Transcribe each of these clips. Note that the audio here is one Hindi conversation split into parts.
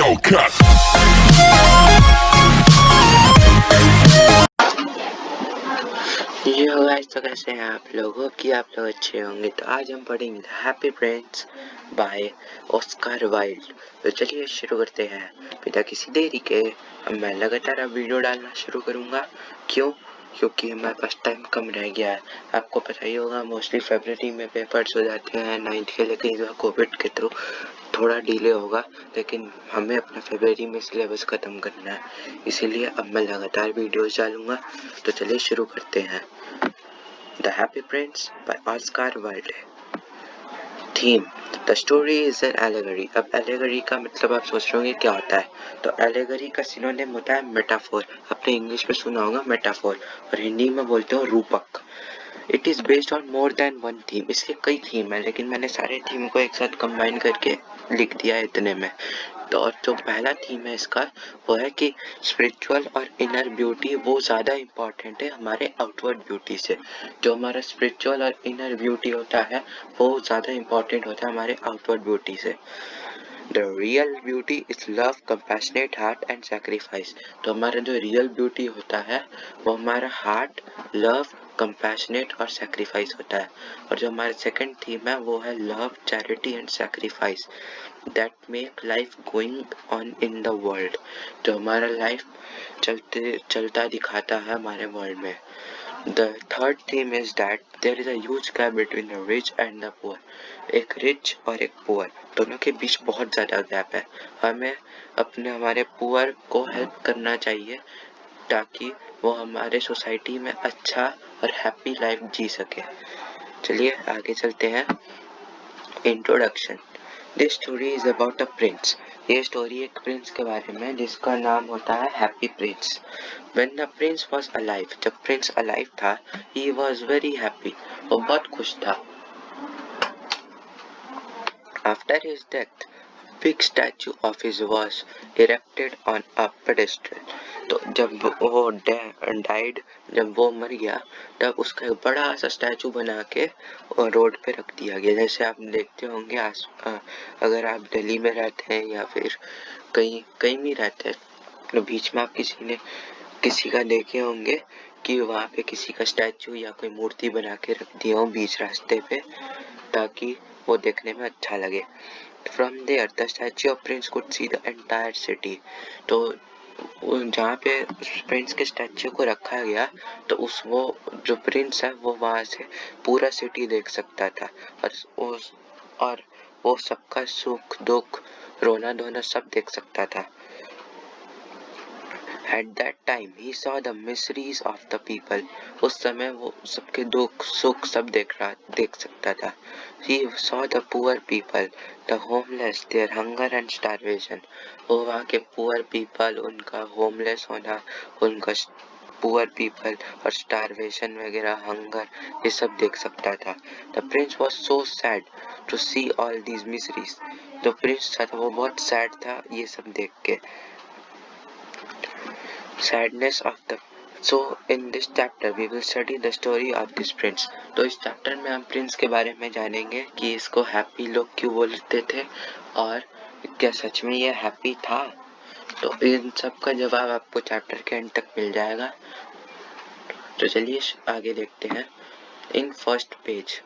Hellcat. ये गाइस, तो कैसे हैं आप लोगों की आप लोग अच्छे होंगे। तो आज हम पढ़ेंगे happy friends by Oscar Wilde. तो चलिए शुरू करते हैं बिना किसी देरी के। अब मैं लगातार अब वीडियो डालना शुरू करूंगा। क्योंकि हमारे पास टाइम कम रह गया है। आपको पता ही होगा, मोस्टली फरवरी में पेपर्स हो जाते हैं 9th के, लेकिन इस बार कोविड के थ्रू थोड़ा डिले होगा, लेकिन हमें अपना फरवरी में सिलेबस ख़त्म करना है, इसीलिए अब मैं लगातार वीडियोस डालूंगा। तो चलिए शुरू करते हैं। The happy friends by Oscar Wilde. Theme: the story is an allegory. अब एलेगरी का मतलब आप सोच रहे होंगे क्या होता है। तो एलेगरी का सिनोनिम होता है मेटाफोर। आपने इंग्लिश में सुना होगा मेटाफोर, और हिंदी में बोलते हो रूपक। It is based on more than one theme. इसके कई थीम है, लेकिन मैंने सारे थीम को एक साथ कंबाइन करके लिख दिया है इतने में। तो और जो पहला थीम है इसका, वो है कि स्पिरिचुअल और इनर ब्यूटी वो ज़्यादा इम्पॉर्टेंट है हमारे आउटवर्ड ब्यूटी से। जो हमारा स्पिरिचुअल और इनर ब्यूटी होता है वो ज़्यादा इम्पॉर्टेंट होता है हमारे आउटवर्ड ब्यूटी से। The real beauty is love, compassionate heart and sacrifice. तो हमारा जो रियल ब्यूटी होता है वो हमारा हार्ट, लव, कंपैशनेट और सैक्रिफाइस होता है। और जो हमारा सेकंड थीम है वो है love, charity and sacrifice that make life going on in the world. जो हमारा लाइफ चलता दिखाता है हमारे वर्ल्ड में। The third theme is that there is a huge gap between the rich and the poor. एक रिच और एक पुअर, दोनों के बीच बहुत ज़्यादा गैप है। हमें हमारे पुअर को हेल्प करना चाहिए ताकि वो हमारे सोसाइटी में अच्छा और हैप्पी लाइफ जी सके। चलिए आगे चलते हैं। Introduction: this story is about a prince. ये स्टोरी एक प्रिंस के बारे में जिसका नाम होता है happy Prince. When the prince was alive, जब प्रिंस अलाइव था, he was very happy, वो बहुत खुश था। After his death, a big statue of his was erected on a pedestal. तो जब वो डाइड, जब वो मर गया, तब उसका एक बड़ा सा स्टैचू बना के रोड पे रख दिया गया। जैसे आप देखते होंगे अगर आप दिल्ली में रहते हैं या फिर कहीं भी रहते हैं, तो बीच में आप किसी का देखे होंगे कि वहाँ पे किसी का स्टैचू या कोई मूर्ति बना के रख दिया हो बीच रास्ते पे, ताकि वो देखने में अच्छा लगे। From there, the statue of prince could see the entire city. तो जहाँ पे प्रिंस के स्टैचू को रखा गया, तो वो जो प्रिंस है वो वहाँ से पूरा सिटी देख सकता था, और वो सबका सुख दुख, रोना धोना सब देख सकता था। At that time, he saw the miseries of the people. उस समय वो सबके दुख सुख सब देख सकता था। He saw the poor people, the homeless, their hunger and starvation. वो वहाँ के poor people, उनका homeless होना, उनका poor people और starvation वगैरह, hunger, ये सब देख सकता था। The prince was so sad to see all these miseries. जो prince था वो बहुत sad था ये सब देख के। Sadness of the So in this chapter we will study the story of this prince. तो इस चैप्टर में हम प्रिंस के बारे में जानेंगे कि इसको हैप्पी लोग क्यों बोलते थे और क्या सच में ये हैप्पी था। तो इन सब का जवाब आपको चैप्टर के एंड तक मिल जाएगा। तो चलिए आगे देखते हैं। In first page,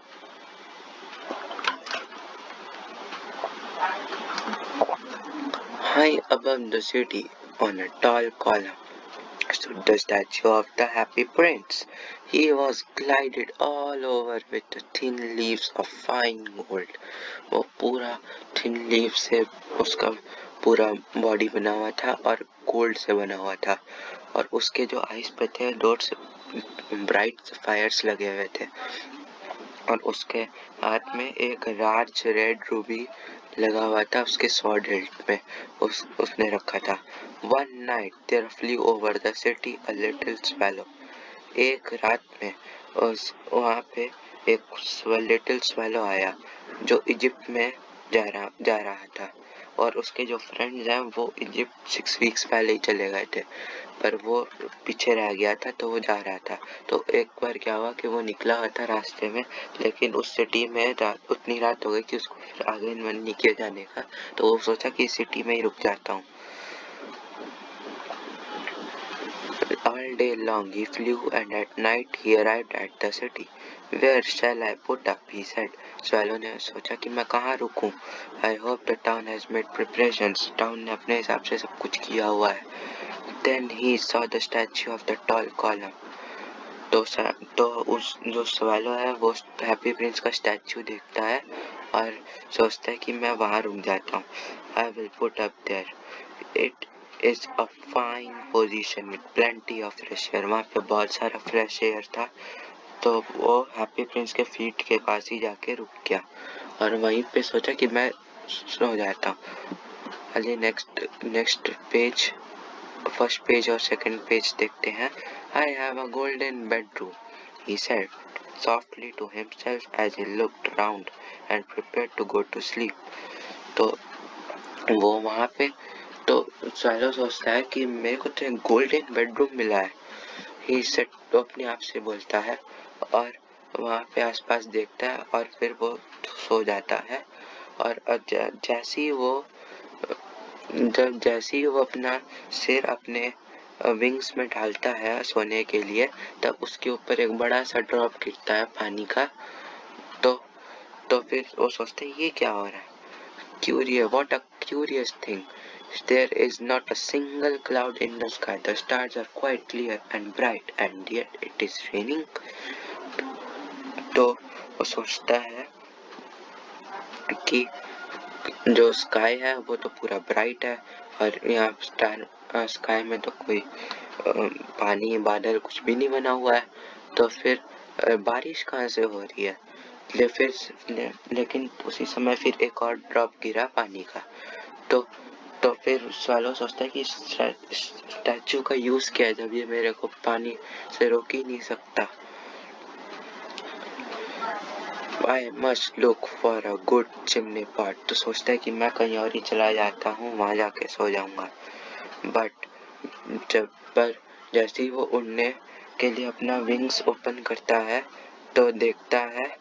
high above the city on a tall column stood the statue of the happy prince. He was glided all over with the thin leaves of fine gold. वो पूरा thin leaf से उसका पूरा बॉडी बना हुआ था और गोल्ड से बना हुआ था, और उसके जो आइज पे थे डॉट्स ब्राइट फायर्स लगे हुए थे, और उसके हाथ में एक लार्ज रेड रूबी लगा हुआ था उसके स्वॉर्ड हिल्ट में, उसने रखा था। One night there flew over the city a little swallow. एक रात में वहाँ पे एक लिटिल swallow आया जो इजिप्ट में जा रहा था। और उसके जो फ्रेंड्स हैं वो इजिप्ट 6 वीक्स पहले ही चले गए थे, पर वो पीछे रह गया था तो वो जा रहा था। तो एक बार क्या हुआ कि वो निकला हुआ था रास्ते में, लेकिन उस सिटी में उतनी रात हो गई कि उसको फिर आगे मन नहीं किया जाने का, तो वो सोचा कि इस सिटी में ही रुक जाता हूँ। All day long he flew, and at night he arrived at the city. Where shall I put up? He said. Swallow ने सोचा कि मैं कहाँ रुकूं? I hope the town has made preparations. Town ने अपने हिसाब से सब कुछ किया हुआ है. Then he saw the statue of the tall column. तो उस जो swallow है वो हैप्पी प्रिंस का स्टैचू देखता है और सोचता है कि मैं वहाँ रुक जाता हूँ. I will put up there. It is a fine position with plenty of fresh air. वहाँ पे बहुत सारा फ्रेश एयर था, तो वो हैप्पी प्रिंस के फीट के पास ही जाके रुक गया और वहीं पे सोचा कि मैं सो जाता हूँ. अगले नेक्स्ट पेज, फर्स्ट पेज और सेकंड पेज देखते हैं. I have a golden bedroom, he said softly to himself as he looked round and prepared to go to sleep. तो वो वहाँ पे तो swallow सोचता है कि मेरे को तो एक गोल्डन बेडरूम मिला है. ही सेट तो अपने आप से बोलता है और वहाँ पे आसपास देखता है और फिर वो सो जाता है. और जैसे ही वो अपना सिर अपने विंग्स में डालता है सोने के लिए, तब उसके ऊपर एक बड़ा सा ड्रॉप गिरता है पानी का. तो फिर वो सोचते हैं ये क्या हो रहा है. What a curious thing. There is not a single cloud in the sky. The stars are quite clear and bright, and yet it is raining. तो वो सोचता है कि जो स्काई है वो तो पूरा ब्राइट है और यहाँ स्काई में तो कोई पानी बादल कुछ भी नहीं बना हुआ है, तो फिर बारिश कहाँ से हो रही है. लेकिन उसी समय फिर एक और ड्रॉप गिरा पानी का. तो फिर swallow सोचता है कि स्टैचू का यूज क्या है जब ये मेरे को पानी से रोक ही नहीं सकता. I must look for a good chimney pot. तो सोचता है कि मैं कहीं और ही चला जाता हूँ, वहाँ जाके सो जाऊंगा. पर जैसे ही वो उड़ने के लिए अपना विंग्स ओपन करता है तो देखता है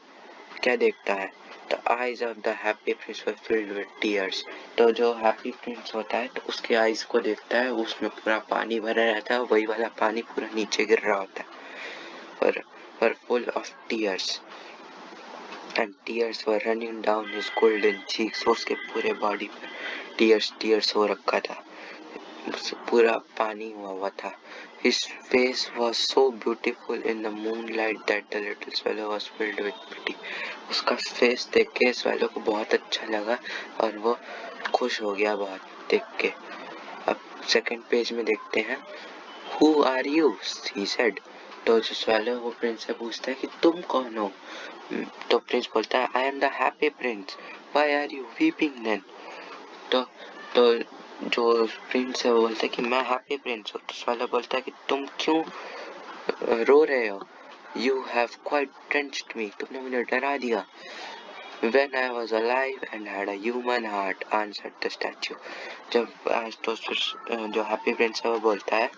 The eyes of the happy prince were filled with tears. तो जो हैप्पी प्रिंस होता है तो उसके आईज को देखता है, उसमें पूरा पानी भरा रहता है, वही वाला पानी पूरा नीचे गिर रहा होता है और full of tears. And tears were running down his golden cheeks. उसके पूरे बॉडी पे tears हो रखा था, पूरा पानी हुआ था. His face was so beautiful in the moonlight that the little swallow was filled with pity. उसका फेस देख के swallow को बहुत अच्छा लगा और वो खुश हो गया बहुत देख के. अब सेकंड पेज में देखते हैं. Who are you? he said. तो जो swallow वो प्रिंस से पूछता है कि तुम कौन हो. तो प्रिंस बोलता है I am the happy prince. Why are you weeping then? तो जो प्रिंस है वो बोलता है कि मैं हैप्पी प्रिंस हूँ. तो swallow बोलता है कि तुम क्यों रो रहे हो. You have quite drenched me. तुमने मुझे डरा दिया. When I was alive and had a human heart, answered the statue. जो हैप्पी प्रिंस है वो बोलता है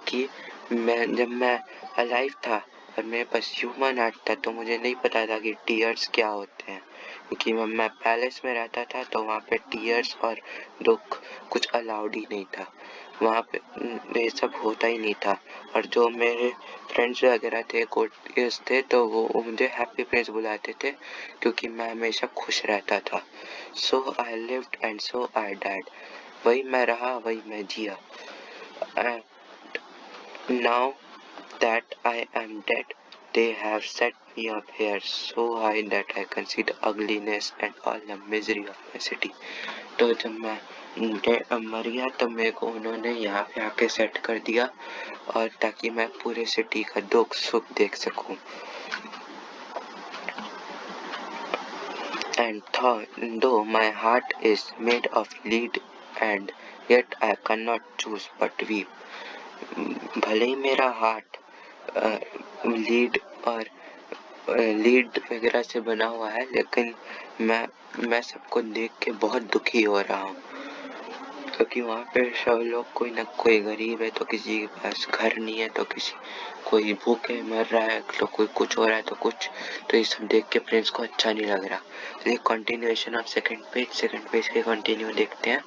कि जब मैं अलाइव था और मेरे पास ह्यूमन हार्ट था तो मुझे नहीं पता था कि टीयर्स क्या होते हैं, क्योंकि मैं पैलेस में रहता था तो वहाँ पे टीयर्स और दुख कुछ अलाउड ही नहीं था. वहाँ पे ये सब होता ही नहीं था. और जो मेरे फ्रेंड्स वगैरह थे कोर्टियर्स थे तो वो मुझे हैप्पी प्रिंस बुलाते थे क्योंकि मैं हमेशा खुश रहता था. So I lived and so I died. वही मैं रहा, वही मैं जिया. Now that I am dead, they have set me up here so high that I can see the ugliness and all the misery of my city. तो जब मैं मर गया तो मेरे को उन्होंने यहाँ पे आके सेट कर दिया और ताकि मैं पूरे सिटी का दुख सुख देख सकूं. And though my heart is made of lead and yet I cannot choose but weep. भले ही मेरा हार्ट लीड वगैरह से बना हुआ है, लेकिन मैं सबको देख के बहुत दुखी हो रहा हूँ. क्योंकि वहाँ पे सब लोग कोई ना कोई गरीब है, तो किसी के पास घर नहीं है, तो किसी कोई भूखे मर रहा है, तो कोई कुछ हो रहा है, तो कुछ, तो ये सब देख के प्रिंस को अच्छा नहीं लग रहा। ये कंटिन्यूएशन ऑफ सेकंड पेज के कंटिन्यू देखते हैं।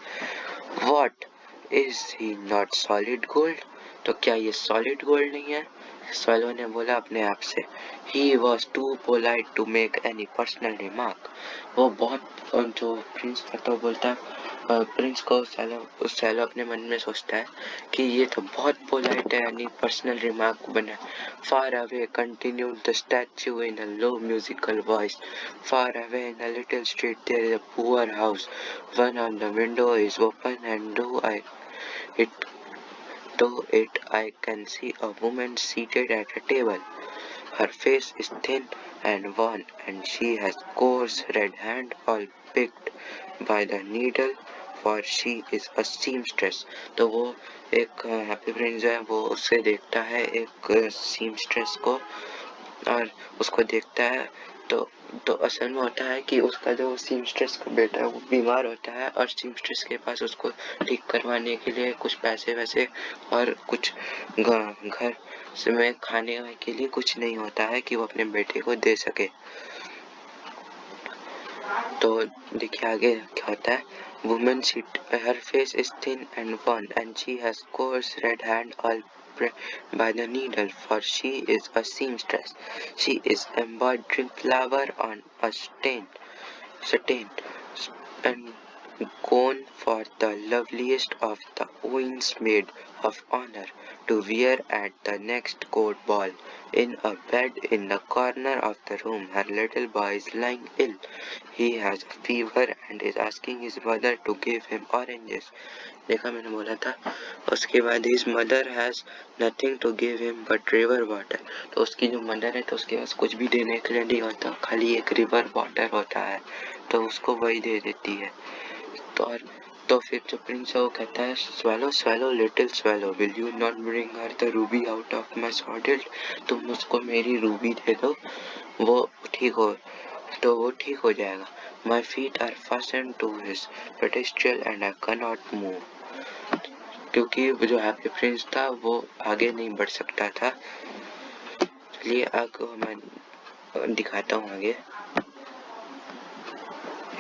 What is he not solid gold? तो क्या ये सॉलिड गोल्ड नहीं है? स्वैलो ने बोला अपने आप से। He was too polite to make any personal remark. वो बहुत, जो प्रिंस था तो बोलता है, प्रिंस को सैलो अपने मन में सोचता है कि ये तो बहुत पोलाइट है, यानी पर्सनल रिमार्क बना। Far away continued the statue in a low musical voice, far away in a little street there is a poor house, one of the window is open and I can see a woman seated at a table. Her face is thin and worn, and she has coarse red hand all picked by the needle, for she is a seamstress. तो वो एक हैप्पी प्रिंस है, वो उसे देखता है, एक सीमस्ट्रेस को, और उसको देखता है। तो असल में होता है कि उसका जो सीमस्ट्रेस का बेटा है वो बीमार होता है, और सीमस्ट्रेस के पास उसको ठीक करवाने के लिए कुछ पैसे वैसे और कुछ घर में खाने के लिए कुछ नहीं होता है कि वो अपने बेटे को दे सके। तो देखिए आगे क्या होता है। Women seat, her face is thin and one and she has course red hand all by the needle, for she is a seamstress. She is embroidering flower on a stain and gone for the loveliest of the queen's maid of honor to wear at the next court ball. In a bed in the corner of the room, her little boy is lying ill. He has a fever and is asking his mother to give him oranges. देखा, मैंने बोला था। उसके बाद his mother has nothing to give him but river water. तो उसकी जो मदर है तो उसके पास कुछ भी देने के लिए नहीं होता, खाली एक रिवर वाटर होता है, तो उसको वही दे देती है। तो फिर जो प्रिंस है वो कहता है, swallow swallow little swallow, will you not bring her the ruby out of my swaddle? तुम उसको मेरी रूबी दे दो, वो ठीक हो जाएगा। My feet are fastened to his pedestal and I cannot move. क्योंकि जो हैप्पी प्रिंस था वो आगे नहीं बढ़ सकता था। चलिए आगे मैं दिखाता हूँ आगे,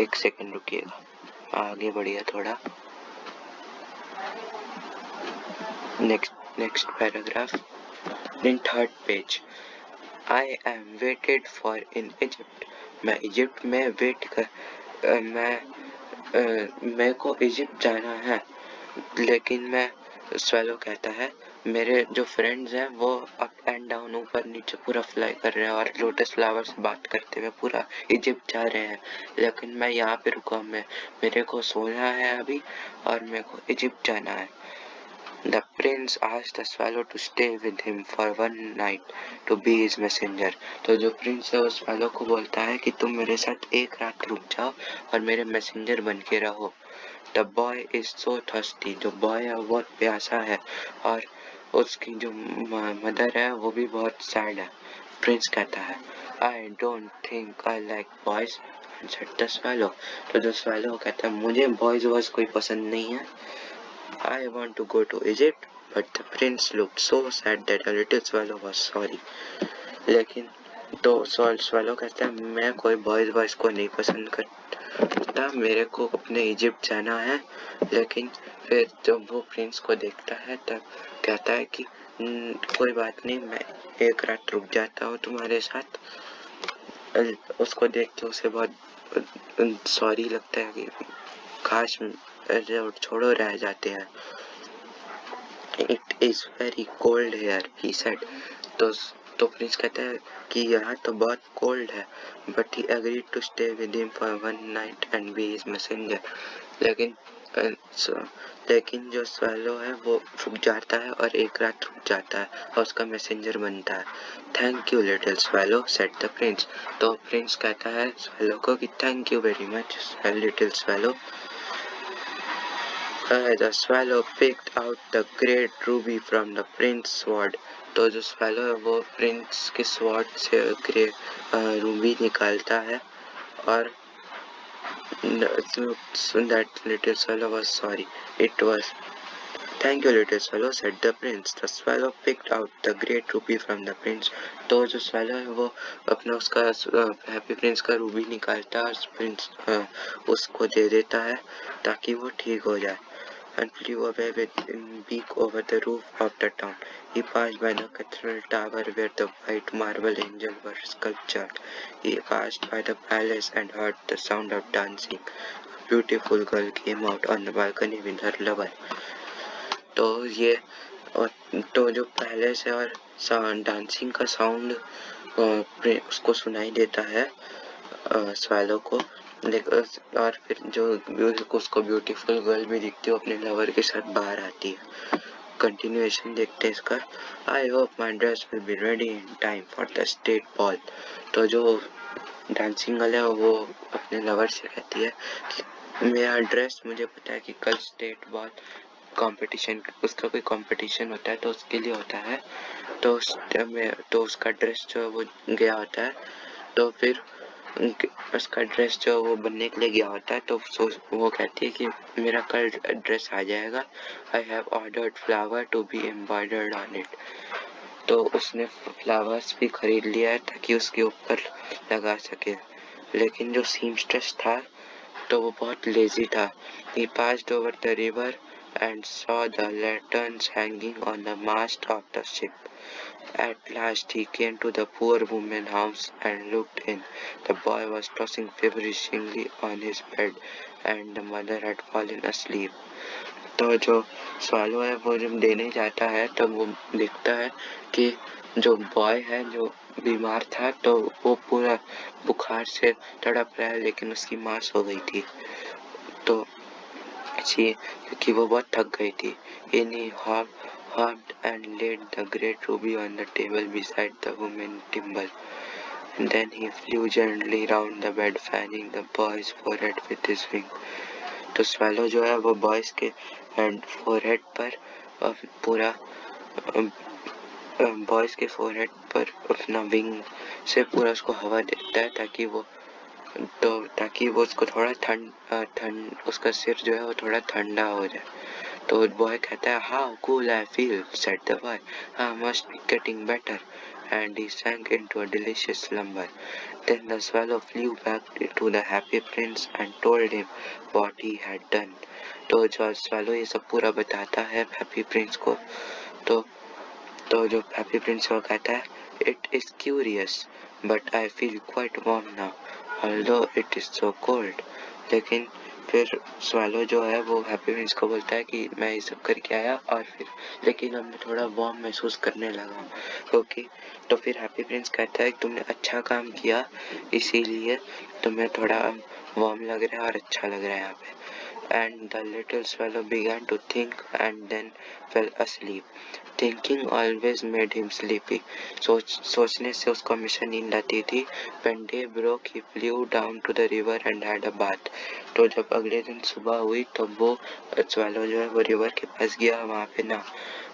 एक सेकंड रुकिएगा, आगे बढ़िए थोड़ा। Next paragraph in third page. I am waited for in Egypt. मैं इजिप्ट में मेरे को इजिप्ट जाना है, लेकिन स्वैलो कहता है, मेरे जो फ्रेंड्स हैं वो अप एंड डाउन, ऊपर नीचे पूरा फ्लाई कर रहे हैं और लोटस फ्लावर से बात करते हुए पूरा इजिप्ट जा रहे हैं, लेकिन मैं यहाँ पे रुका, मेरे को सोना है अभी और मेरे को इजिप्ट जाना है। The prince asked the swallow to stay with him for one night to be his messenger. तो जो प्रिंस है उस swallow को बोलता है कि तुम मेरे साथ एक रात रुक जाओ और मेरे मैसेंजर बन के रहो। The boy is so thirsty. जो बॉय है वो बहुत प्यासा है और उसकी जो मदर है वो भी बहुत सैड है। प्रिंस कहता है, I don't think I like boys, answered the swallow. तो जो swallow कहता है, मुझे बॉयज वॉइस कोई पसंद नहीं है। I want to go to Egypt, but the prince looked so sad that the little swallow was sorry. लेकिन तो swallow कहता है, मैं कोई बॉयज को नहीं पसंद करता, मेरे को अपने इजिप्ट जाना है। लेकिन फिर जब वो प्रिंस को देखता है तब कहता है कि कोई बात नहीं, मैं एक रात रुक जाता हूँ तुम्हारे साथ। उसको देख के उसे बहुत सॉरी लगता है कि काश छोड़ो रह जाते हैं। It is very cold here, he said. तो प्रिंस कहता है कि यहाँ तो बहुत कोल्ड है, but he agreed to stay with him for one night and be his messenger. लेकिन जो swallow है वो रुक जाता है और एक रात रुक जाता है और उसका मैसेंजर बनता है। Thank you little swallow, said the prince. तो प्रिंस कहता है swallow को कि thank you very much, little swallow. The swallow picked out the great ruby from the prince's sword. तो जो swallow है वो प्रिंस के स्वॉर्ड से ग्रेट रूबी निकालता है और So that little swallow was sorry. It was Thank you, little swallow, said the prince. The swallow picked out the great ruby from the prince. तो जो swallow है वो अपना उसका हैप्पी प्रिंस का रूबी निकालता है और प्रिंस उसको दे देता है ताकि वो ठीक हो जाए. And flew away with beak over the roof of the town. He passed by the cathedral tower where the white marble angels were sculptured. He passed by the palace and heard the sound of dancing. A beautiful girl came out on the balcony with her lover. तो ये और तो जो पैलेस है और डांसिंग का साउंड उसको सुनाई देता है स्वैलो को. और फिर जो उसको ब्यूटीफुल गर्ल भी दिखती है अपने लवर के साथ बाहर आती है. कंटिन्यूएशन देखते हैं इसका. I hope my dress will be ready in time for the state ball. तो जो डांसिंग गर्ल है वो अपने लवर से कहती है कि मेरा ड्रेस मुझे पता है कि कल स्टेट बॉल कंपटीशन उसका कोई कंपटीशन होता है तो उसके लिए होता है. तो उसका ड्रेस जो वो गया होता है तो फिर उसका ड्रेस जो वो बनने के लिए गया होता है तो वो कहती है कि मेरा कल ड्रेस आ जाएगा. I have ordered flower to be embroidered on it. तो उसने फ्लावर्स भी खरीद लिया है ताकि उसके ऊपर लगा सके. लेकिन जो सीमस्ट्रेस था तो वो बहुत लेजी था. He passed over the river and saw the lanterns hanging on the mast of the ship. At last he came to the poor woman's house and looked in. The boy was tossing feverishly on his bed and the mother had fallen asleep. तो जो स्वालो है वो जब देने जाता है तब वो देखता है कि जो बॉय है जो बीमार था तो वो पूरा बुखार से तड़प रहा है लेकिन उसकी माँ सो गई थी तो क्योंकि वो बहुत थक गई थी. He hopped and laid the great ruby on the table beside the woman's thimble. Then he flew gently round the bed, fanning the boy's forehead with his wing. तो swallow जो है वो बॉयज के फोरहेड पर पूरा बॉयज के फोरहेड पर अपना विंग से पूरा उसको हवा देता है ताकि वो उसको थोड़ा ठंड उसका सिर जो है वो थोड़ा ठंडा हो जाए. तो बॉय कहता है how cool I feel said the boy. I must be getting better. And he sank into a delicious slumber. Then the swallow flew back to the happy prince and told him what he had done. तो जो swallow ये सब पूरा बताता है happy prince को. तो जो happy prince को कहता है it is curious but I feel quite warm now although it is so cold. लेकिन फिर swallow जो है वो happy prince को बोलता है कि मैं ये सब करके आया और फिर लेकिन अब मैं थोड़ा वार्म महसूस करने लगा हूँ. ओके तो फिर हैप्पी प्रिंस कहता है कि तुमने अच्छा काम किया इसीलिए तुम्हें थोड़ा वार्म लग रहा है और अच्छा लग रहा है यहाँ पे. And the little swallow began to think and then fell asleep. Thinking always made him sleepy. सोचने से उसको हमेशा नींद आती थी. When day broke, he flew down to the river and had a bath. तो जब अगले दिन सुबह हुई तो वो swallow जो है वो रिवर के पास गया वहाँ पे ना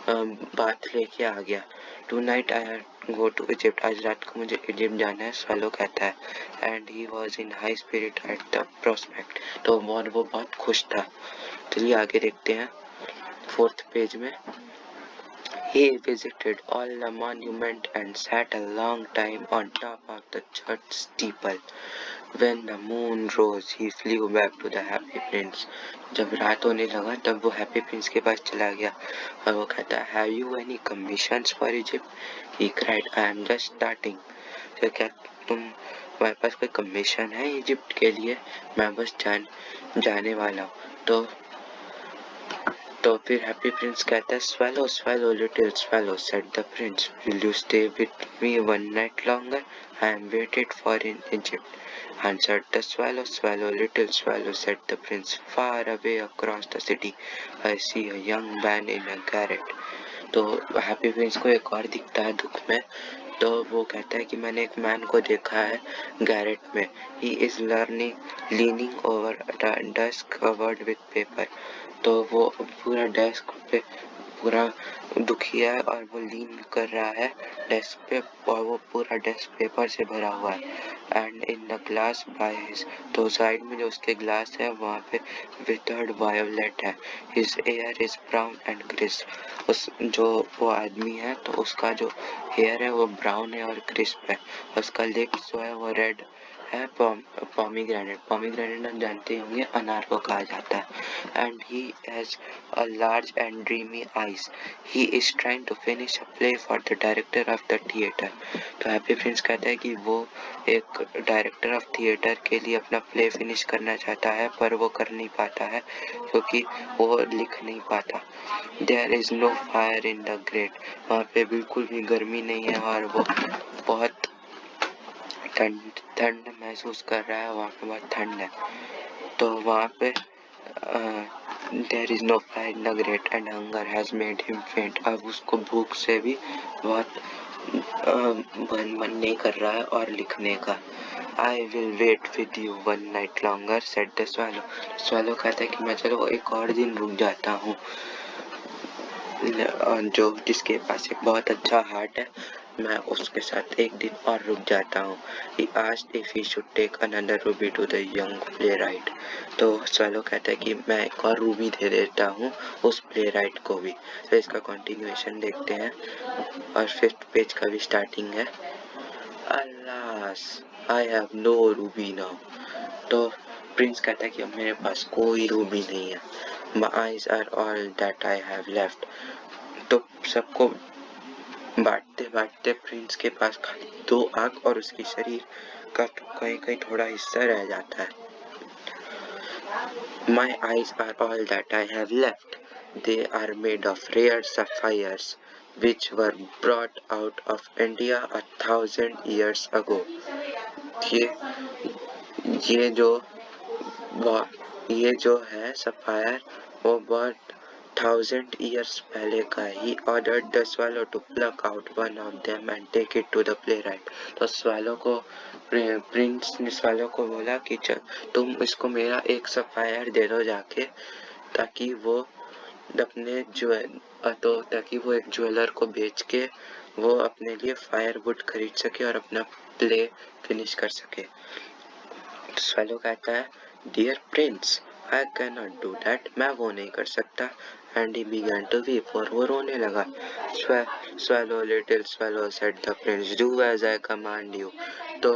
बाथ लेके आ गया. Tonight I go to Egypt. आज रात को मुझे इजिप्ट जाना है swallow कहता है. And he was in high spirit at the prospect. तो वो बहुत खुश था. चलिए आगे देखते हैं 4th पेज में. He visited all the monuments and sat a long time on top of the church steeple. When the moon rose, he flew back to the happy prince. जब रात होने लगा तब वो हैप्पी प्रिंस के पास चला गया और वो कहता है Have you any commissions for Egypt? He cried, I am just starting. तो क्या तुम्हारे पास कोई कमीशन है इजिप्ट के लिए? मैं बस जाने वाला हूँ. तो फिर हैप्पी प्रिंस कहता है swallow swallow little swallow said the prince, will you stay with me one night longer? I am waited for in Egypt. Answered the swallow. Swallow little swallow said the prince, far away across the city I see a young man in a garret. तो हैप्पी प्रिंस को एक और दिखता है दुख में. तो वो कहता है कि मैंने एक मैन को देखा है गैरेट में. He is leaning over a desk covered with paper. तो वो पूरा डेस्क पे पूरा दुखी है और वो लीन कर रहा है डेस्क पे और वो पूरा डेस्क पेपर से भरा हुआ है। And in the glass by his, तो साइड में जो उसके ग्लास है वहाँ पे विथर्ड वायोलेट है। His air is brown and crisp, उस जो वो आदमी है तो उसका जो हेयर है वो ब्राउन है और क्रिस्प है। उसका लिप्स जो है वो रेड है। पोमीग्रेनेट, पोमीग्रेनेट आप जानते होंगे अनार को कहा जाता है। And he has a large and dreamy eyes, he is trying to finish a play for the director of the theatre. तो हैप्पी प्रिंस कहता है कि वो एक डायरेक्टर ऑफ थिएटर के लिए अपना प्ले फिनिश करना चाहता है पर वो कर नहीं पाता है क्योंकि वो लिख नहीं पाता। There is no fire in the grate, वहाँ पे बिल्कुल भी गर्मी नहीं है और वो बहुत ठंड महसूस कर रहा है, वहाँ पे बहुत ठंड है। तो वहाँ पे there is no fire in the grate and hunger has made him faint, अब उसको भूख से भी बहुत मन नहीं कर रहा है और लिखने का। I will wait with you one night longer said the swallow, swallow कहता है कि मैं चलो एक और दिन रुक जाता हूँ। जो जिसके पास एक बहुत अच्छा हार्ट है, मैं उसके साथ एक दिन और रुक जाता हूँ। He asked if he should take another ruby to the young playwright, तो स्वैलो कहता है कि मैं एक और रूबी दे देता हूँ उस प्लेराइट को भी। तो इसका कंटिन्यूएशन देखते हैं और 5th पेज का भी स्टार्टिंग है। Alas, I have no ruby now, तो प्रिंस कहता है कि अब मेरे पास कोई रूबी नहीं है। My eyes are all that I have left, तो सबको बांटते बांटते प्रिंस के पास खाली 2 आंख और उसके शरीर का कहीं कहीं थोड़ा हिस्सा रह जाता है। My eyes are all that I have left. They are made of rare sapphires, which were brought out of India 1,000 years ago. ये जो है सफायर वो बहुत 1000 years पहले का। ही ordered the swallow to pluck out one of them and take it to the playwright, तो swallow को प्रिंस ने swallow को बोला कि चल तुम इसको मेरा एक सफायर दे दो जाके, ताकि वो अपने ताकि वो एक ज्वेलर को बेच के वो अपने लिए फायरवुड खरीद सके और अपना प्ले फिनिश कर सके। स्वैलो कहता है dear prince I can not do that, मैं वो नहीं कर सकता। And he began to weep, और वो रोने लगा। Swallow little swallow said the prince do as I command you, तो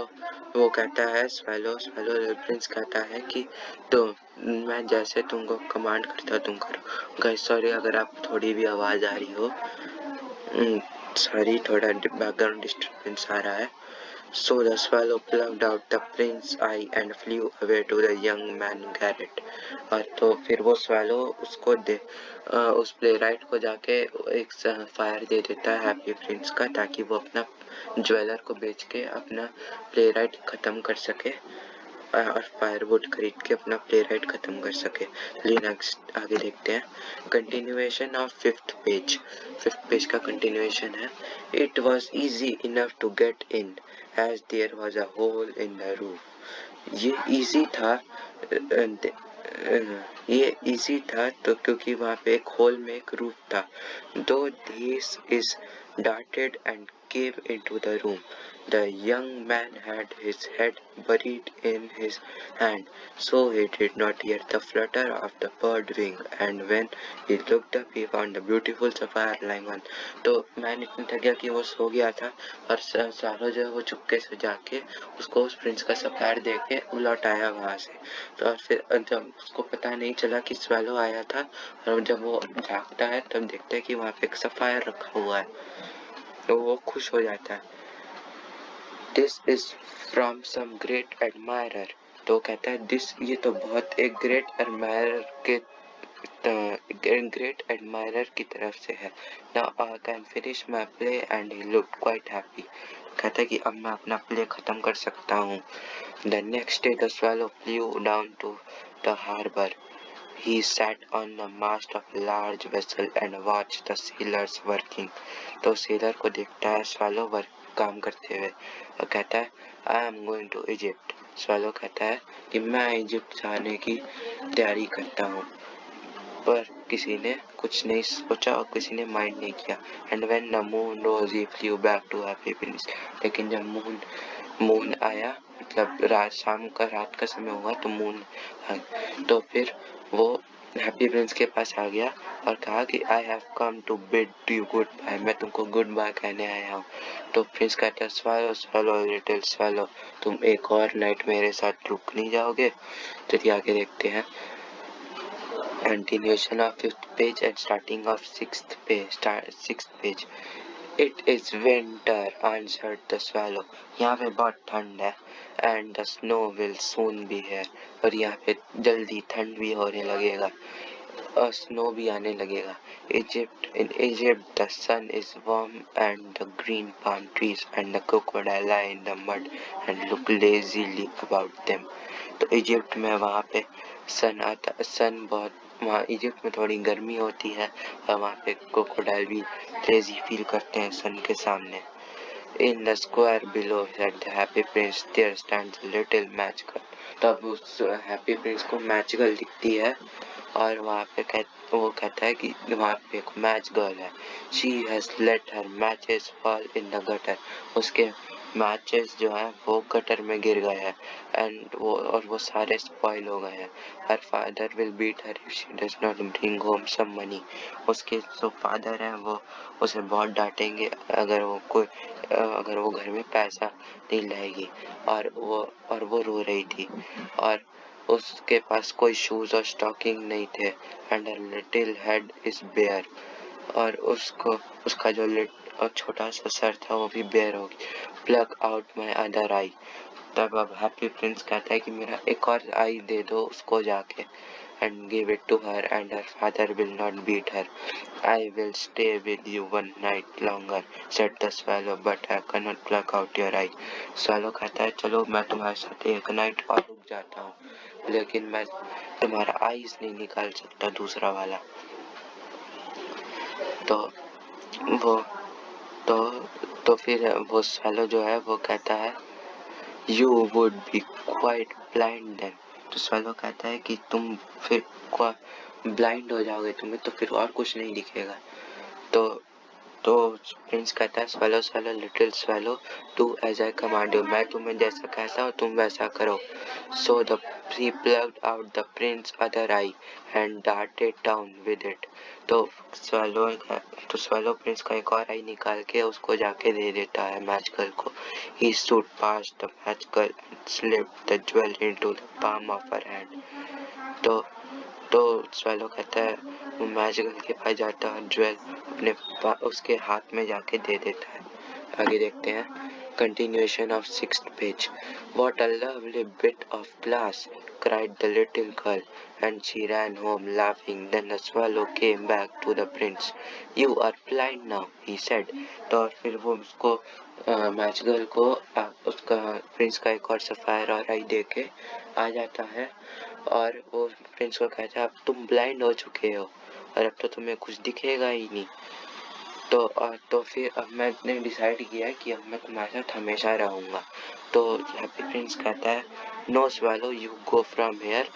वो कहता है स्वैलो प्रिंस कहता है कि तो मैं जैसे तुमको कमांड करता तुम करो। गाइस सॉरी अगर आप थोड़ी भी आवाज आ रही हो, सॉरी थोड़ा बैकग्राउंड डिस्टर्बेंस आ रहा है। So the swallow plucked out the prince's eye and flew away to the young man Garrett. और तो फिर वो swallow उसको उस प्लेराइट को जाके एक फायर दे देता है हैप्पी प्रिंस का, ताकि वो अपना ज्वेलर को बेच के अपना प्लेराइट खत्म कर सके और फायरवुड खरीद के अपना प्लेराइट खत्म कर सके। नेक्स्ट आगे देखते हैं कंटिन्यूएशन ऑफ 5th पेज का कंटिन्यूएशन है। It was easy enough to get in as there was a hole in the roof. ये easy था तो क्योंकि वहाँ पे एक होल में एक रूफ था। Though this is darted and came into the room, the young man had his head buried in his hand, so he did not hear the flutter of the bird wing, and when he looked up he found the beautiful sapphire lying on. तो मैन इतना थक गया कि वो सो गया था और सारो जो है वो चुपके से जाके उसको उस प्रिंस का सफायर दे के लौट आया वहाँ से। तो फिर जब उसको पता नहीं चला कि स्वैलो आया था, और जब वो जागता है तब देखता है कि वहाँ पे एक सफायर रखा हुआ है, तो वो खुश हो जाता है। This is from some great admirer, तो कहता है दिस ये तो बहुत एक ग्रेट एडमायरर की तरफ से है। Now I can finish my play and he looked quite happy, कहता है कि अब मैं अपना प्ले खत्म कर सकता हूँ। The next day the swallow flew down to the harbor. He sat on the mast of a large vessel and watched the sailors working. तो सेलर को देखता है swallow काम करते हुए और कहता है I am going to Egypt. swallow कहता है कि मैं इजिप्ट जाने की तैयारी करता हूँ, पर किसी ने कुछ नहीं सोचा और किसी ने माइंड नहीं किया। And when the moon rose he flew back to happy prince. लेकिन जब मून आया, मतलब रात का समय हुआ तो मून, तो फिर वो हैप्पी प्रिंस के पास आ गया और कहा कि I have come to bid you goodbye, मैं तुमको गुड बाय कहने आया हूँ। तो प्रिंस कहता है swallow swallow little swallow, तुम एक और नाइट मेरे साथ रुक नहीं जाओगे। चलिए आगे देखते हैं। Continuation of 5th page and starting of 6th page. It is winter, answered the swallow. यहाँ पे बहुत ठंड है। And the snow will soon be here. और यहाँ पे जल्दी ठंड भी होने लगेगा और स्नो भी आने लगेगा। In Egypt the sun is warm and the green palm trees and the crocodile lie in the mud and look lazily about them. तो इजिप्ट में वहाँ पे सन बहुत, वहाँ इजिप्ट में थोड़ी गर्मी होती है और वहाँ पे क्रोकोडाइल भी लेजी फील करते हैं सन के सामने। In the square below, said the happy prince, there stands a little match girl. तब उस हैप्पी प्रिंस को मैच गर्ल दिखती है और वहाँ पे वो कहता है कि वहाँ पे एक मैच गर्ल है। She has let her matches fall in the gutter. उसके मैचेस जो है वो गटर में गिर गए हैं एंड वो सारे स्पॉइल हो गए हैं। Her father will beat her if she does not bring home some money. उसके जो फादर हैं वो उसे बहुत डांटेंगे अगर वो घर में पैसा नहीं लाएगी। और वो रो रही थी और उसके पास कोई शूज और स्टॉकिंग नहीं थे। And her little head is bare. और उसका जो छोटा सा सर था वो भी बेयर हो गया। Plug out my other I. तब अब हैप्पी प्रिंस कहता है कि मेरा एक और आई दे दो उसको जाके। And give it to her and her father will not beat her. I will stay with you one night longer, said the swallow, but I cannot pluck out your eye. Swallow कहता है चलो मैं तुम्हारे साथ एक नाइट और रुक जाता हूँ, लेकिन मैं तुम्हारा आईज नहीं निकाल सकता दूसरा वाला। तो फिर वो swallow जो है वो कहता है You would be quite blind then. तो swallow कहता है कि तुम फिर ब्लाइंड हो जाओगे, तुम्हें तो फिर और कुछ नहीं दिखेगा। तो प्रिंस कहता है swallow swallow little swallow, do as I command you. मैं तुम्हें जैसा कहता हूँ तुम वैसा करो। So he plucked out the prince's other eye and darted down with it. तो swallow प्रिंस का एक और आई निकाल के उसको जाके दे देता है मैच गर्ल को। He stood past the match girl and slipped the jewel into the palm of her hand. तो swallow कहता है वो मैच गर्ल के पास जाता है, ज्वेल उसके हाथ में जाके दे देता है। आगे देखते हैं। Continuation of 6th page. What a lovely bit of glass, cried the little girl, and she ran home laughing. Then the swallow came back to the prince. You are blind now, he said. तो फिर वो उसको मैच गर्ल को उसका प्रिंस का एक और सफायर और आई दे के आ जाता है और वो प्रिंस को कहता है अब तुम ब्लाइंड हो चुके हो और अब तो तुम्हें कुछ दिखेगा ही नहीं। तो फिर अब मैंने डिसाइड किया है कि अब मैं तुम्हारे साथ हमेशा रहूँगा। तो हैप्पी प्रिंस कहता है no swallow, you go from here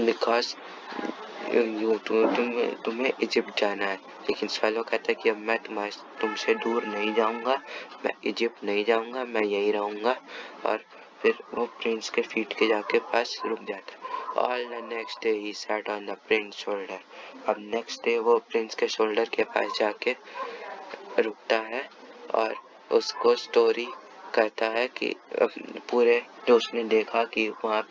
because तुम्हें इजिप्ट जाना है। लेकिन swallow कहता है कि अब मैं तुमसे दूर नहीं जाऊँगा, मैं इजिप्ट नहीं जाऊँगा, मैं यहीं रहूँगा। और फिर वो प्रिंस के फीट के जाके पास रुक जाता है। All the next day he sat on the prince's shoulder. अब नेक्स्ट डे वो प्रिंस के शोल्डर के पास जाके रुकता है और उसको स्टोरी कहता है कि पूरे जो उसने देखा कि वहाँ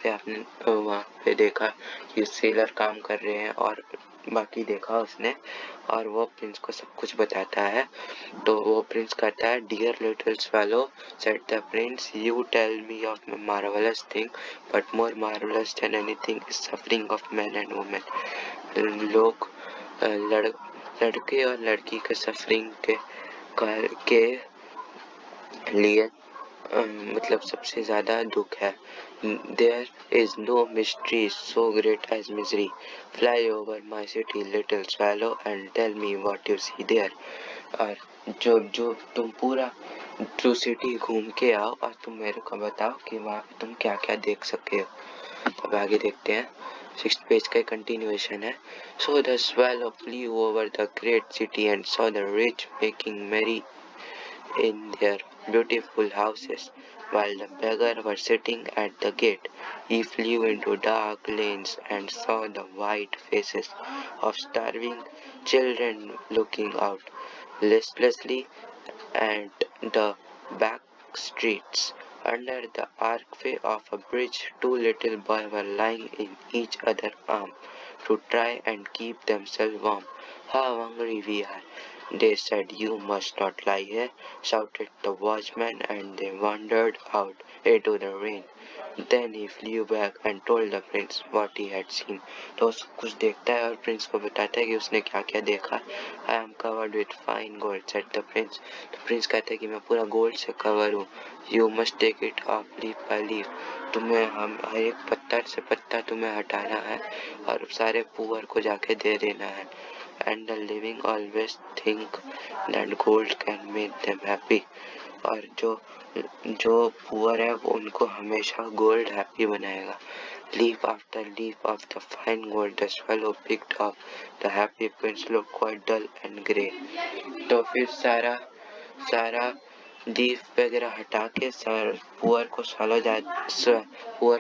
पे देखा कि सेलर काम कर रहे हैं और बाकी देखा उसने, और वो प्रिंस को सब कुछ बताता है। तो वो प्रिंस कहता है dear little swallow, said the prince, you tell me of a marvelous thing, but more marvelous than anything is suffering of men and women. लोग लड़के और लड़की के सफरिंग के लिए मतलब सबसे ज़्यादा दुख है। There is no mystery so great as misery. Fly over my city, little swallow, and tell me what you see there. और जो तुम पूरा ट्रू सिटी घूम के आओ और तुम मेरे को बताओ कि वहाँ पे तुम क्या क्या देख सके हो। अब आगे देखते हैं। 6th पेज का कंटिन्यूएशन है. So the swallow flew over the great city and saw the rich making merry in their beautiful houses, while the beggars were sitting at the gate. He flew into dark lanes and saw the white faces of starving children looking out listlessly at the back streets. Under the archway of a bridge, two little boys were lying in each other's arms to try and keep themselves warm. How hungry we are! They said. You must not lie here, shouted the watchman, and they wandered out into the rain. Then he flew back and told the prince what he had seen. तो कुछ देखता है और प्रिंस को बताता है कि उसने क्या क्या देखा. I am covered with fine gold, said the prince. तो प्रिंस कहता है कि मैं पूरा गोल्ड से कवर हूँ. You must take it off leaf by leaf. तुम्हें हम हर एक पत्ता से पत्ता तुम्हें हटाना है और सारे पुअर को जाके दे देना है. And the living always think that gold can make them happy. और जो पुअर है वो उनको हमेशा गोल्ड हैप्पी बनाएगा. Leaf after leaf of the fine gold the swallow picked up. The happy prince looked quite dull and grey. तो फिर सारा लीफ वगैरह हटा के पुअर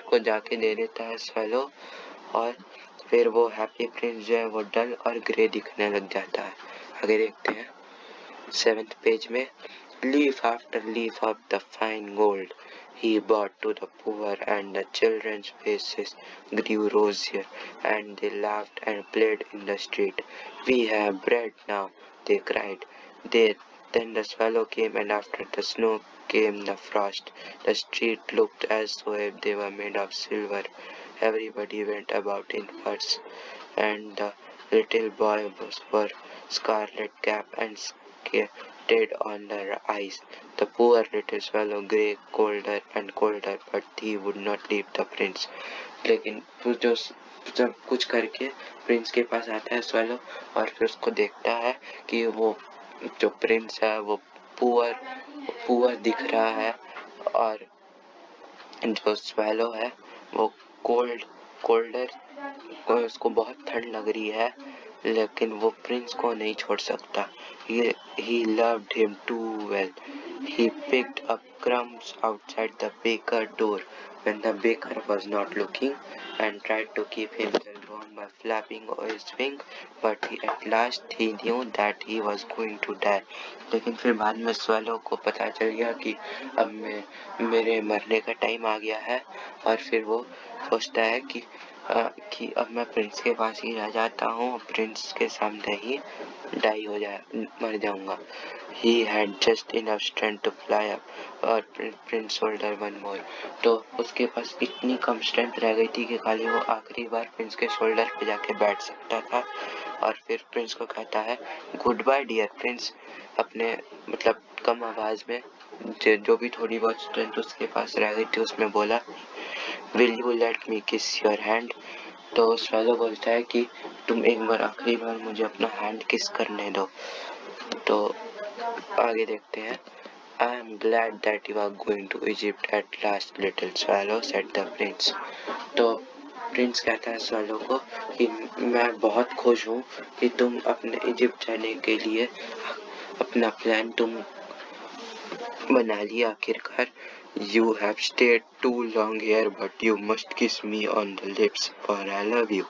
को जाके दे देता है swallow. और फिर वो हैप्पी प्रिंस जो है वो डल और ग्रे दिखने लग जाता है. आगे देखते हैं 7th पेज में. Leaf after leaf of the fine gold he brought to the poor, and the children's faces grew rosier, and they laughed and played in the street. We have bread now, they cried. Then the swallow came, and after the snow came the frost. The street looked as though if they were made of silver. Everybody went about in furs, and the little boy wore scarlet cap and skated on the ice. The poor little swallow grew colder and colder, but he would not leave the prince. लेकिन जो सब कुछ करके प्रिंस के पास आता है swallow और फिर उसको देखता है कि वो जो प्रिंस है वो पुअर दिख रहा है और जो swallow है वो कोल्डर उसको बहुत ठंड लग रही है लेकिन वो प्रिंस को नहीं छोड़ सकता. He loved him too well. He picked up crumbs outside the baker door when the baker was not looking and tried to keep himself warm by flapping his wings, but at last he knew that he was going to die. लेकिन फिर बाद में swallow को पता चल गया कि अब मेरे मरने का टाइम आ गया है और फिर वो सोचता है कि अब मैं प्रिंस के पास ही रह जाता हूँ, प्रिंस के सामने ही मर जाऊंगा. He had just enough strength to fly up और प्रिंस शोल्डर वन मोर. तो उसके पास इतनी कम स्ट्रेंथ रह गई थी कि खाली वो आखिरी बार प्रिंस के शोल्डर पे जाके बैठ सकता था और फिर प्रिंस को कहता है गुड बाय डियर प्रिंस. अपने मतलब कम आवाज में जो भी थोड़ी बहुत स्ट्रेंथ उसके पास रह गई थी उसमें बोला विल यू लेट मी किस योर हैंड. तो स्वैलो बोलता है कि तुम एक बार आखिरी बार मुझे अपना हैंड किस करने दो. तो आगे देखते हैं. I am glad that you are going to Egypt at last, little swallow, said the prince. तो प्रिंस कहता है स्वैलो को कि मैं बहुत खुश हूँ कि तुम अपने इजिप्ट जाने के लिए अपना प्लान तुम बना लिया आखिरकार. You have stayed too long here, but you must kiss me on the lips, for I love you.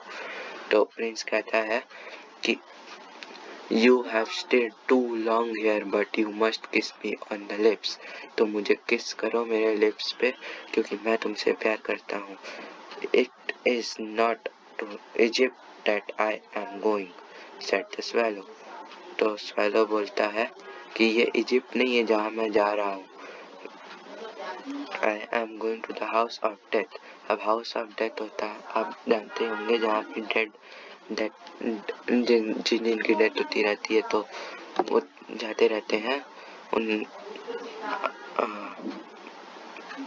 तो प्रिंस कहता है कि You have stayed too long here, but you must kiss me on the lips. तो मुझे किस करो मेरे लिप्स पे क्योंकि मैं तुमसे प्यार करता हूँ. It is not to Egypt that I am going, said the swallow. तो swallow बोलता है कि ये इजिप्ट नहीं है जहाँ मैं जा रहा हूँ. I am going to the house of death. अब house of death होता है आप जानते होंगे जहाँ पे जिनकी डेथ होती रहती है तो वो जाते रहते हैं. उन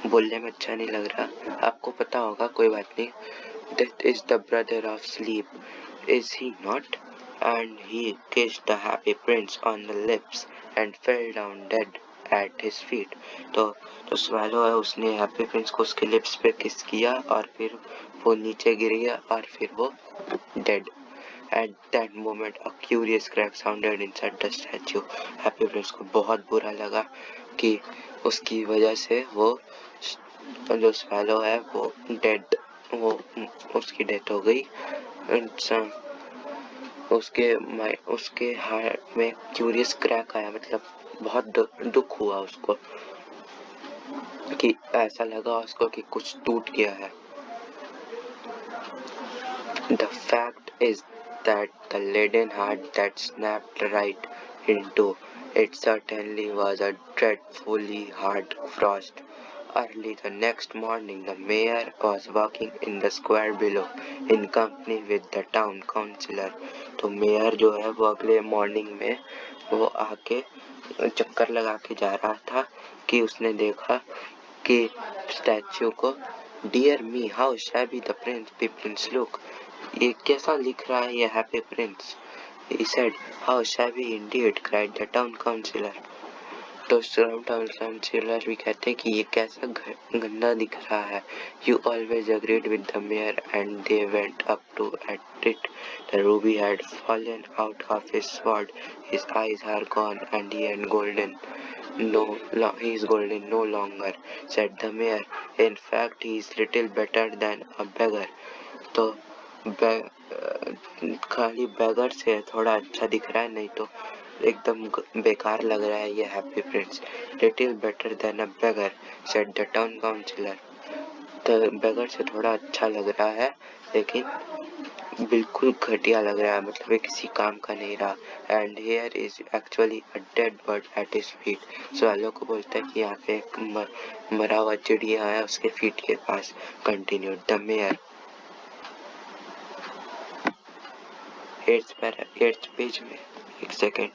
बोलने में अच्छा नहीं लग रहा, आपको पता होगा, कोई बात नहीं. Death is the brother of sleep, is he not? And he kissed the happy prince on the lips and fell down dead at his feet. तो swallow है उसने हैप्पी प्रिंस को उसके लिप्स पे किस किया और फिर वो नीचे गिर गया और फिर वो dead. At that moment, a curious crack sounded inside the statue. Happy Prince को बहुत बुरा लगा कि उसकी वजह से वो जो स्वैलो है वो डेड, वो उसकी डेथ हो गई। उसके हार्ट में क्यूरियस क्रैक आया, मतलब बहुत दुख हुआ उसको कि ऐसा लगा उसको कि कुछ टूट गया है। The fact is that the leaden heart that snapped right into it certainly was a dreadfully hard frost. Early the next morning, the mayor was walking in the square below in company with the town councillor. तो मेयर जो है वो अगले मॉर्निंग में वो आके चक्कर लगा के जा रहा था कि उसने देखा कि स्टैच्यू को dear me how shabby the prince look, ये कैसा लिख रहा है ये happy Prince. He said, how shabby indeed, cried the town councillor. तो टाउन काउंसिलर भी कहते हैं कि ये कैसा गंदा दिख रहा है। You always agreed with the mayor and they went up to at it. The ruby had fallen out of his sword. His eyes are gone and he is golden no longer, said the mayor. In fact, he is little better than a beggar. तो खाली beggar से थोड़ा अच्छा दिख रहा है, नहीं तो एकदम बेकार लग रहा है ये happy prince. Little better than a beggar, said the town councillor. तो बेगर से थोड़ा अच्छा लग रहा है लेकिन बिल्कुल घटिया लग रहा है, मतलब ये किसी काम का नहीं रहा। And here is actually a dead bird at his feet. सवालों को बोलता है कि यहाँ पे एक मरा हुआ चिड़िया है उसके फीट के पास। Continued the mayor. 8th page में एक सेकेंड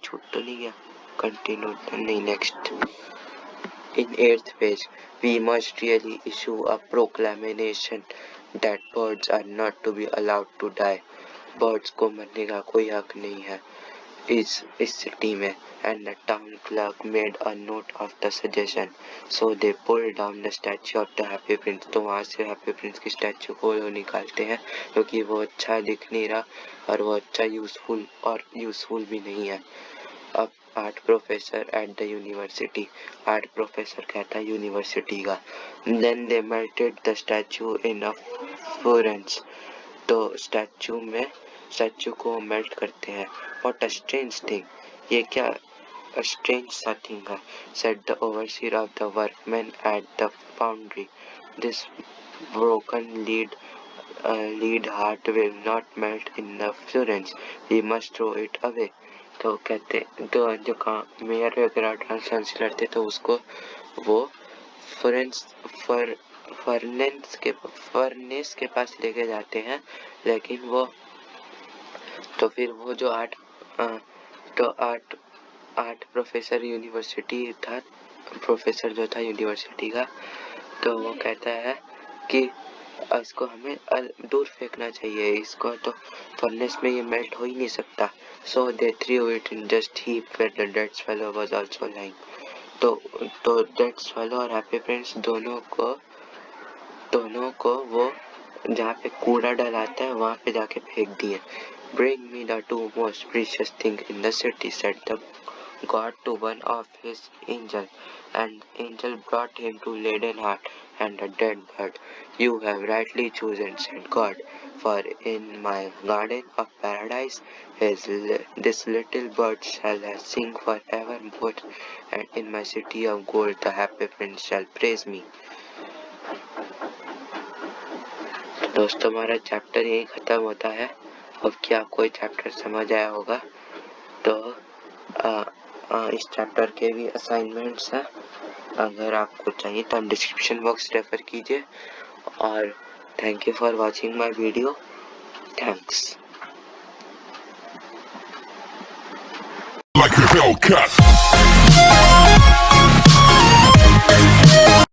छूट तो नहीं गया। कंटिन्यू नहीं, next. In 8th page, we must really issue a proclamation that birds are not to be allowed to die. Birds को मरने का कोई हक नहीं है इस सिटी में। And the town clerk made a note of the suggestion. So they pulled down the statue of the happy prince. तो वहाँ से हैप्पी प्रिंस की स्टैचू को निकालते हैं क्योंकि वो अच्छा दिख नहीं रहा और वो अच्छा यूजफुल भी नहीं है। अब art professor at the university, art professor कहता है यूनिवर्सिटी का। Then they melted the statue in a Florence. तो स्टैचू को मेल्ट करते हैं। व्हाट अ स्ट्रेंज थिंग, ये क्या स्ट्रेंज सा थिंग है, said the overseer of the workman at the foundry. This broken lead heart will not melt in the Florence, we must throw it away. तो कहते तो जो मेयर वगैरह ट्रांसलेटर थे तो उसको वो फर्नेस के पास लेके जाते हैं, लेकिन वो तो फिर वो जो आर्ट प्रोफेसर जो था यूनिवर्सिटी का, तो वो कहता है कि इसको हमें दूर फेंकना चाहिए, इसको तो फर्नेस में ये मेल्ट हो ही नहीं सकता। So they threw it in just heap where the dead swallow was also lying. तो डेड स्वेलो और हैप्पी प्रिंस दोनों को वो जहाँ पे कूड़ा डलाता है वहाँ पे जाके फेंक दिए। Bring me the two most precious things in the city, said the God to one of his angels, and the angel brought him to laden heart and a dead bird. You have rightly chosen, said God, for in my garden of paradise this little bird shall sing forevermore, and in my city of gold the happy prince shall praise me. दोस्तों, हमारा चैप्टर यही खत्म होता है। अब क्या कोई चैप्टर समझ आया होगा तो इस चैप्टर के भी असाइनमेंट्स हैं, अगर आपको चाहिए तो आप डिस्क्रिप्शन बॉक्स रेफर कीजिए। और thank you for watching my video. Thanks. Like a Hellcat.